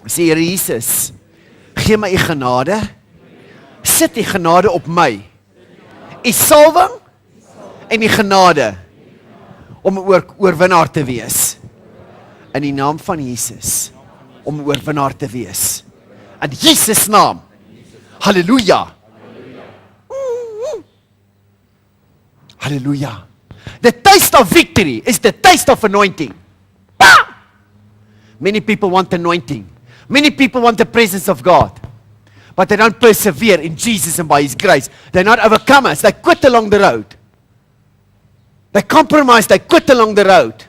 Sê Here Jesus, gee my u genade, sit die genade op my, u salwing en die genade om 'n oorwinnaar te wees. In die naam van Jesus, om 'n oorwinnaar te wees. In Jesus naam. Halleluja. Halleluja. The taste of victory is the taste of anointing. Bah! Many people want anointing. Many people want the presence of God. But they don't persevere in Jesus and by His grace. They're not overcomers. They quit along the road. They compromise. They quit along the road.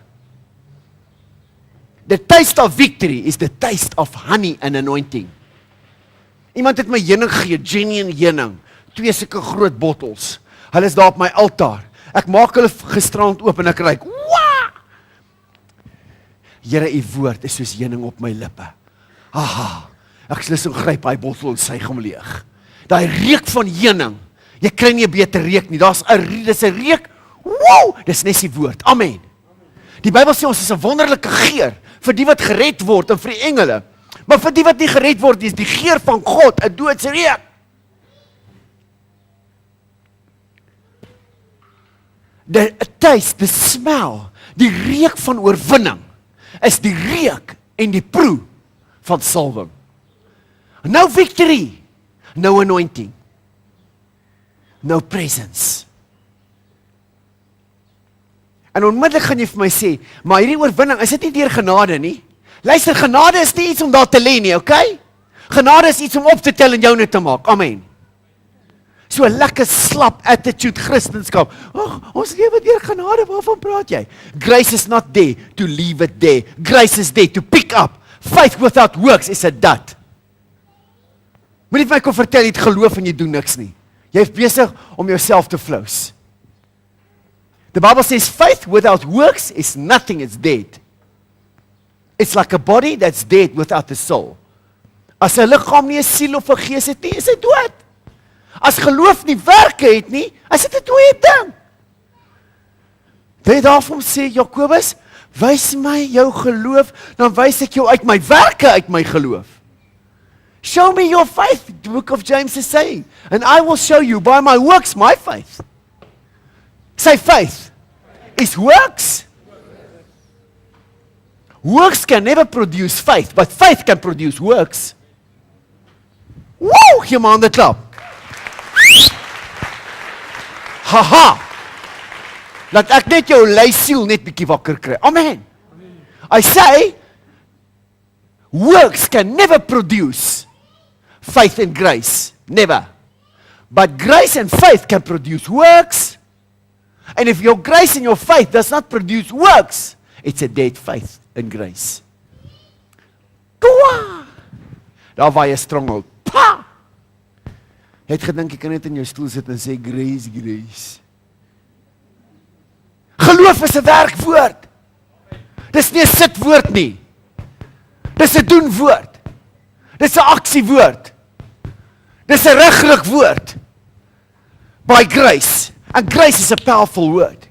The taste of victory is the taste of honey and anointing. Iemand het my heuning gegee, genuine heuning. 2 sulke groot bottels. Hulle is daar op my altaar. Ek maak hulle gisterand oop en ek ruik. Waa! Here, u woord is soos heuning op my lippe. Aha. Ek slus en gryp hy bottel en suig hom leeg. Daai reuk van heuning. Jy kry nie 'n beter reuk nie. Dis 'n reuk. Wow! Dis net die woord. Amen. Die Bybel sê ons is 'n wonderlike geur vir die wat gered word en vir die engele. Maar vir die wat nie gered word, is die geur van God 'n doodsreuk. The taste, the smell, die reuk van oorwinning is die reuk en die proe van salwing. No victory, no anointing, no presence. En onmiddellik gaan jy vir my sê, maar hierdie oorwinning, is dit nie deur genade nie? Luister, genade is nie iets om daar te lê nie, okay? Genade is iets om op te tel en joune te maak, amen. So 'n lekker slap attitude Christendom. Ons lewe deur genade, waarvan praat jy? Grace is not there to leave it there. Grace is there to pick up. Faith without works is a dud. Moenie vir my kon vertel jy het geloof en jy doen niks nie. Jy is besig om jouself te flous. The Bible says faith without works is nothing, it's dead. It's like a body that's dead without a soul. As 'n liggaam nie 'n siel of 'n gees het nie, is hy dood. As geloof nie werke het nie, is dit 'n dooie ding. Dit daarom sê Jakobus, wys my jou geloof, dan wys ek jou uit my werke uit my geloof. Show me your faith, the book of James is saying, and I will show you by my works my faith. Say faith is works. Works can never produce faith, but faith can produce works. Woo! Gee maar aan die klap. Haha! Laat ek net jou lui siel net bietjie wakker kry. Amen. I say, works can never produce faith and grace. Never. But grace and faith can produce works. And if your grace and your faith does not produce works, it's a dead faith and grace. Toa! Daar waar jy stronghold. Pa! Jy het gedink jy kan net in jou stoel sit en sê grace, grace. Geloof is 'n werkwoord. Dis nie 'n sitwoord nie. Dis 'n doenwoord. Dis 'n aksiewoord. Dis 'n regrig woord. By grace. And grace is a powerful word.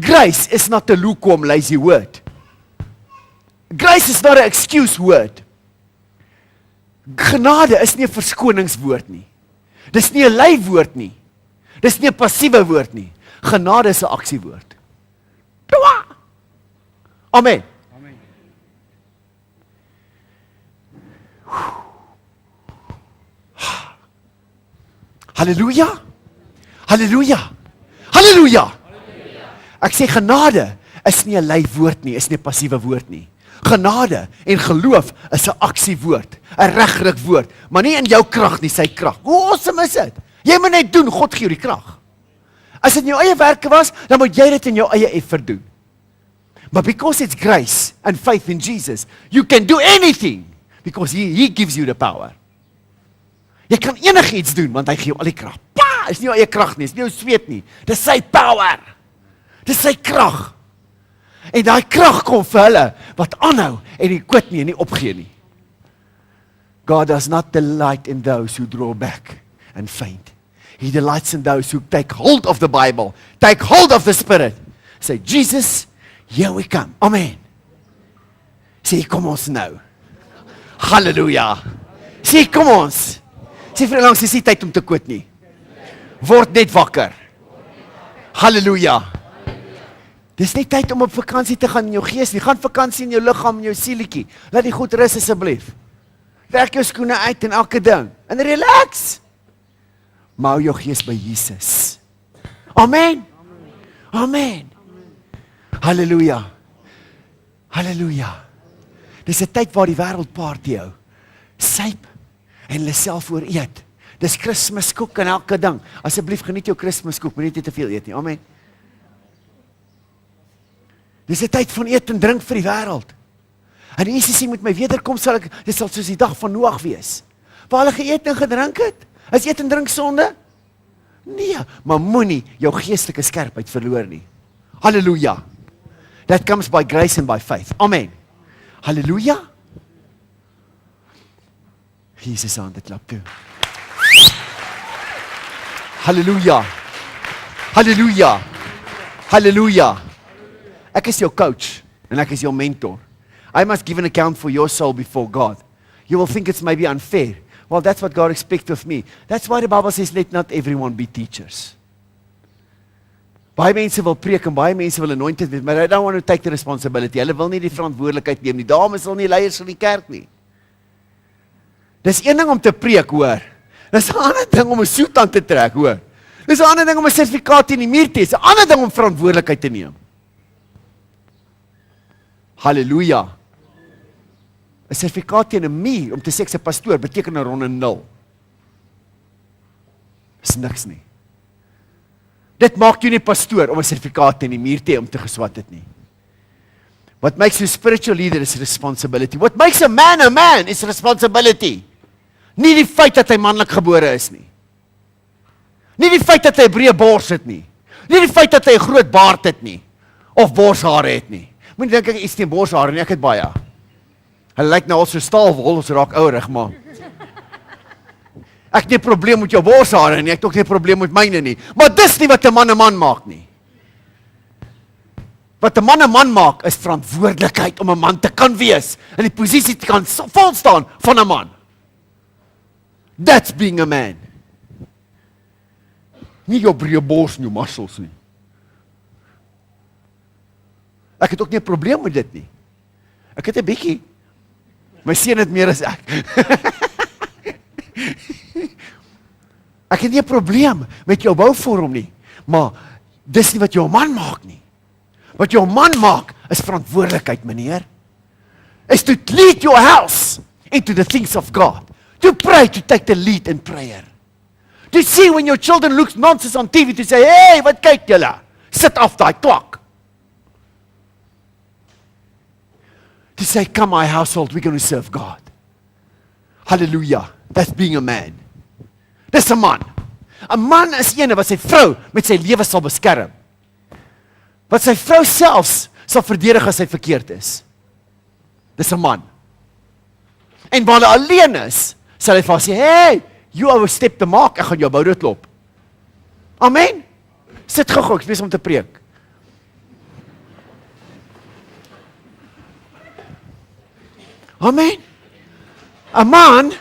Grace is not a lukewarm, lazy word. Grace is not an excuse word. Genade is nie 'n verskoningswoord nie. Dis nie 'n leiwoord nie. Dis nie 'n passiewe woord nie. Genade is 'n aksiewoord. Amen. Amen. Halleluja. Halleluja. Halleluja. Ek sê genade is nie 'n leiwoord nie, is nie 'n passiewe woord nie. Genade en geloof is 'n aksiewoord, 'n regrig woord, maar nie in jou krag nie, sy krag. Hoe awesome is dit? Jy moet net doen, God gee jou die krag. As dit in jou eie werke was, dan moet jy dit in jou eie effort doen. But because it's grace and faith in Jesus, you can do anything because He gives you the power. Jy kan enigiets doen want hy gee jou al die krag. Pa, is nie jou eie krag nie, is nie jou sweet nie. Dis sy power. Dis sy krag. En daai krag kom vir hulle wat aanhou en nie quit nie en nie opgee nie. God does not delight in those who draw back and faint. He delights in those who take hold of the Bible, take hold of the Spirit. Say, Jesus, here we come. Amen. Sê, kom ons nou. Halleluja. Sê, kom ons. Sê vir langs, dis nie tyd om te quit nie. Word net wakker. Halleluja. Dis nie tyd om op vakansie te gaan in jou gees nie. Gaan vakansie in jou liggaam en jou sielietjie. Laat die goed rus asseblief. Trek jou skoene uit en elke ding. En relax. Maar hou jou gees by Jesus. Amen. Amen. Halleluja. Halleluja. Dis 'n tyd waar die wêreld party hou. Syp en hulle self ooreet. Dis Kerskoek en elke ding. Asseblief geniet jou Kerskoek, moenie te veel eet nie. Amen. Dis 'n tyd van eet en drink vir die wêreld. En Jesus sê met my wederkom dit sal soos die dag van Noag wees. Waar hulle geëet en gedrink het. Is eet en drink sonde? Nee, maar moenie jou geestelike skerpheid verloor nie. Halleluja. That comes by grace and by faith. Amen. Halleluja. Jesus aan dit klap toe. Halleluja. Halleluja. Halleluja. Ek is jou coach en ek is jou mentor. I must give an account for your soul before God. You will think it's maybe unfair. Well, that's what God expects of me. That's why the Bible says, let not everyone be teachers. Baie mense wil preek en baie mense wil anointed wees, maar they don't want to take the responsibility. Hulle wil nie die verantwoordelikheid neem nie. Dames wil nie leiers van die kerk nie. Dis een ding om te preek, hoor. Dis 'n ander ding om 'n soet aan te trek, hoor. Dis 'n ander ding om 'n sertifikaat in die muur te hê. Dis 'n ander ding om verantwoordelikheid te neem. Halleluja. 'n Sertifikaat teen 'n muur om te sê ek's 'n pastoor beteken 'n ronde 0. Dis niks nie. Dit maak jou nie pastoor om 'n sertifikaat teen die muur te hê om te geswat het nie. What makes you a spiritual leader is responsibility. What makes a man is responsibility. Nie die feit dat hy manlik gebore is nie. Nie die feit dat hy 'n breë bors het nie. Nie die feit dat hy 'n groot baard het nie. Of borshare het nie. Moenie dink ek is teen borshare nie, ek het baie. Hulle lyk nou al so staalwol, ons raak ouerig, maar ek het nie 'n probleem met jou borshare nie, ek het ook nie 'n probleem met myne nie. Maar dis nie wat 'n man maak nie. Wat 'n man maak, is verantwoordelikheid om 'n man te kan wees, in die posisie te kan volstaan van 'n man. That's being a man. Nie jou breë bors en jou muscles nie. Ek het ook nie 'n probleem met dit nie. Ek het 'n bietjie. My seun het meer as ek. Ek het nie 'n probleem met jou bouvorm nie, maar dis nie wat jou man maak nie. Wat jou man maak is verantwoordelikheid, meneer. Is to lead your house into the things of God. To pray, to take the lead in prayer. To see when your children look nonsense on TV, to say, hey, wat kyk julle? Sit af daai kwak. To say, come my household, we're going to serve God. Hallelujah. That's being a man. Dis 'n man. 'n Man is een wat sy vrou met sy lewe sal beskerm. Wat sy vrou selfs sal verdedig as sy verkeerd is. Dis 'n man. En waar hy alleen is, sal hy vir haar sê, hey, you overstep the mark, ek gaan jou bou doodloop. Amen. Sit gou, ek besig om te preek. Amen. 'n Man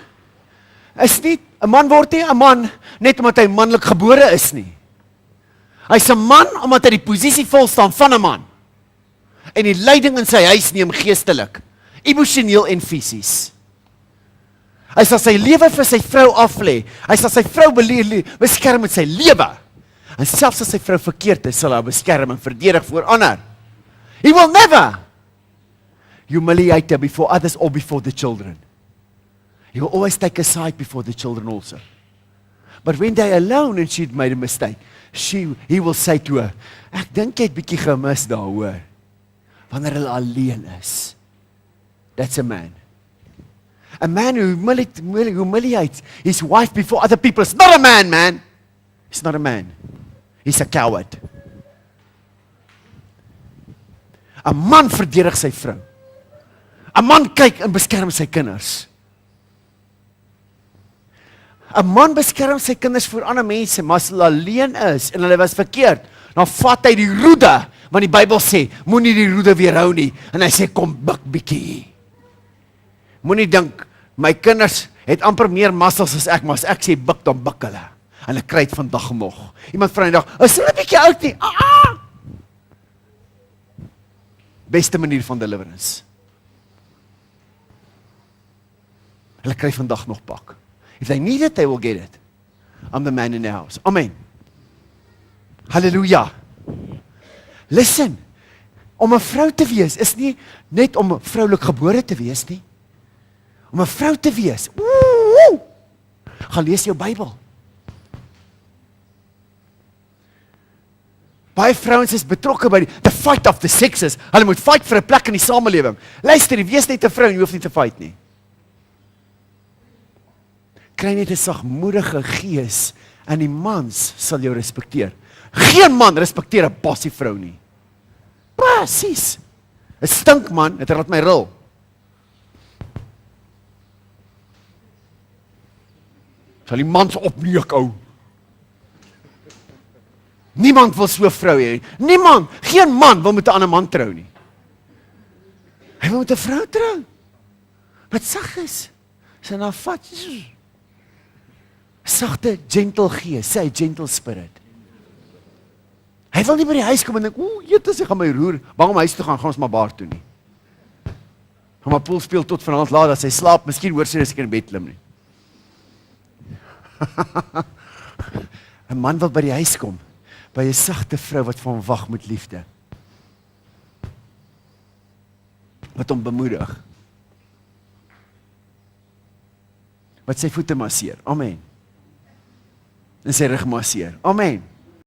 is nie, 'n man word nie 'n man net omdat hy manlik gebore is nie. Hy's 'n man omdat hy die posisie volstaan van 'n man. En die leiding in sy huis neem geestelik, emosioneel en fisies. Hy sal sy lewe vir sy vrou aflê. Hy sal sy vrou beskerm met sy lewe. En selfs as sy vrou verkeerd is, sal hy beskerm en verdedig voor ander. He will never humiliate her before others or before the children. He will always take a side before the children also. But when they're alone and she'd made a mistake, he will say to her, ek dink jy het bietjie gemis daar, hoor. Wanneer hulle alleen is. That's a man. A man who humiliates his wife before other people is not a man, man. He's not a man. He's a coward. 'n Man verdedig sy vrou. 'n Man kyk en beskerm sy kinders. 'n Man beskerm sy kinders voor ander mense, maar as hulle alleen is en hulle was verkeerd, dan vat hy die roede, want die Bybel sê, moenie die roede weerhou nie, en hy sê, kom buk bietjie. Moenie dink, My kinders het amper meer muscles as ek, maar as ek sê buk, dan buk hulle. En ek kry het vandag nog. Iemand vra die dag, is hulle 'n bietjie oud nie? Beste manier van deliverance. Hulle kry vandag nog pak. If they need it, they will get it. I'm the man in the house. Amen. Halleluja. Listen, om 'n vrou te wees is nie net om vroulik gebore te wees nie. Om 'n vrou te wees. Gaan lees jou Bybel. Baie vrouens is betrokke by the fight of the sexes. Hulle moet fight vir 'n plek in die samelewing. Luister, jy wees net 'n vrou en jy hoef nie te fight nie. Kry net 'n sagmoedige gees en die mans sal jou respekteer. Geen man respekteer 'n bossie vrou nie. Presies. 'n Stink man, het laat my ril. Sal die mans opneuk ou. Niemand wil so 'n vrou hê. Niemand, geen man wil met 'n ander man trou nie. Hy wil met 'n vrou trou. Wat sag is. Sy na vat. Sagte, gentle gees, sy gentle spirit. Hy wil nie by die huis kom en dink, Jesus, ek gaan my roer, bang om huis toe gaan ons maar bar toe nie. Gaan maar pool speel tot vanaand laat, as hy slaap, miskien hoor sy as ek in bed klim nie. 'n Man wil by die huis kom, by 'n sagte vrou wat vir hom wag met liefde. Wat hom bemoedig. Wat sy voete masseer. Amen. En sy rug masseer. Amen.